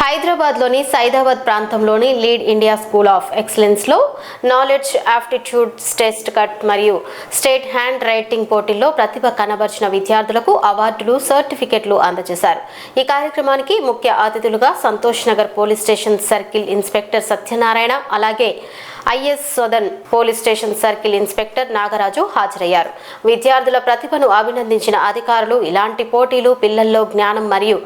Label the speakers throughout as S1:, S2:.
S1: హైదరాబాద్లోని సైదాబాద్ ప్రాంతంలోని Lead India School of ఎక్సలెన్స్లో నాలెడ్జ్ ఆప్టిట్యూడ్ టెస్ట్ కట్ మరియు స్టేట్ హ్యాండ్ రైటింగ్ పోటీల్లో ప్రతిభ కనబర్చిన విద్యార్థులకు అవార్డులు సర్టిఫికెట్లు అందజేశారు. ఈ కార్యక్రమానికి ముఖ్య అతిథులుగా Santosh Nagar police station circle inspector Satyanarayana, అలాగే IS Sadan police station circle inspector Nagaraju హాజరయ్యారు. విద్యార్థుల ప్రతిభను అభినందించిన అధికారులు ఇలాంటి పోటీలు పిల్లల్లో జ్ఞానం మరియు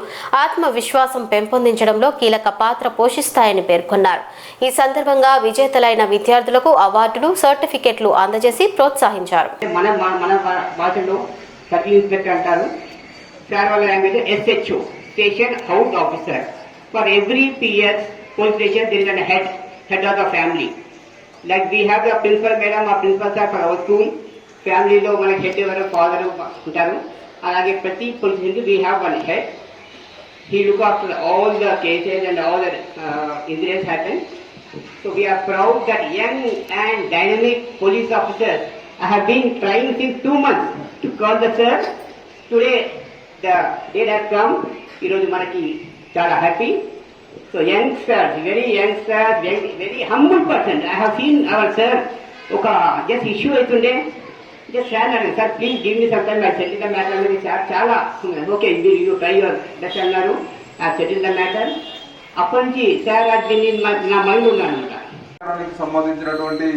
S1: ఆత్మవిశ్వాసం పెంపొందించడంలో కీలక పాత్ర పోషిస్తాయని పేర్కొన్నారు. ఈ సందర్భంగా విజేతలైన విద్యార్థులకు అవార్డులు సర్టిఫికెట్లు అందజేసి ప్రోత్సహించారు.
S2: Like we have the principal madam or principal sir for our school. Family lo mana head evara father untaru. Alage prati police we have one head. He look after all the cases and all the incidents happen. So we are proud that young and dynamic police officers have been trying since 2 months to call the sir. Today the date has come. Iroju manaki chala happy. So youngsters, very youngsters, very humble person. I have seen our sir. Okay, just issue aitunde. Just share naru sir. Please give me some time. I settle the matter with sir. Chala. Okay, you try your best naru. I settle the matter. Appanji sir has been in na mind unnananta.
S3: సంబంధించినటువంటి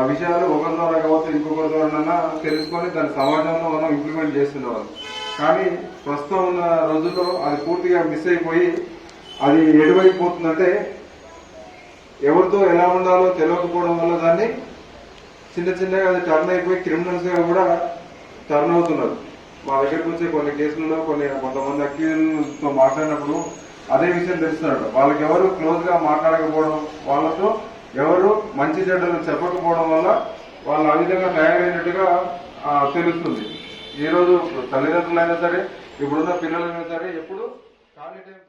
S3: విషయాలు ఒకరి ద్వారా కావచ్చు ఇంకొకరి ద్వారా తెలుసుకొని దాని సమాజంలో మనం ఇంప్లిమెంట్ చేస్తున్నవాళ్ళు. కానీ ప్రస్తుతం ఉన్న రోజుల్లో అది పూర్తిగా మిస్ అయిపోయి అది ఎటువైపోతుందంటే ఎవరితో ఎలా ఉండాలో తెలియకపోవడం వల్ల దాన్ని చిన్న చిన్నగా అది టర్న్ అయిపోయి క్రిమినల్స్ గా కూడా టర్న్ అవుతున్నారు. మా దగ్గరకు వచ్చే కొన్ని కేసులలో కొంతమంది అక్యూజ్తో మాట్లాడినప్పుడు అదే విషయం తెలుస్తున్నాడు. వాళ్ళకి ఎవరు క్లోజ్ గా మాట్లాడకపోవడం, వాళ్ళతో ఎవరు మంచి చెడ్డలు చెప్పకపోవడం వల్ల వాళ్ళు ఆ విధంగా తయారైనట్టుగా తెలుస్తుంది. ఈ రోజు తల్లిదండ్రులైనా సరే, ఇప్పుడున్న పిల్లలైనా సరే, ఎప్పుడు ఖాళీ టైం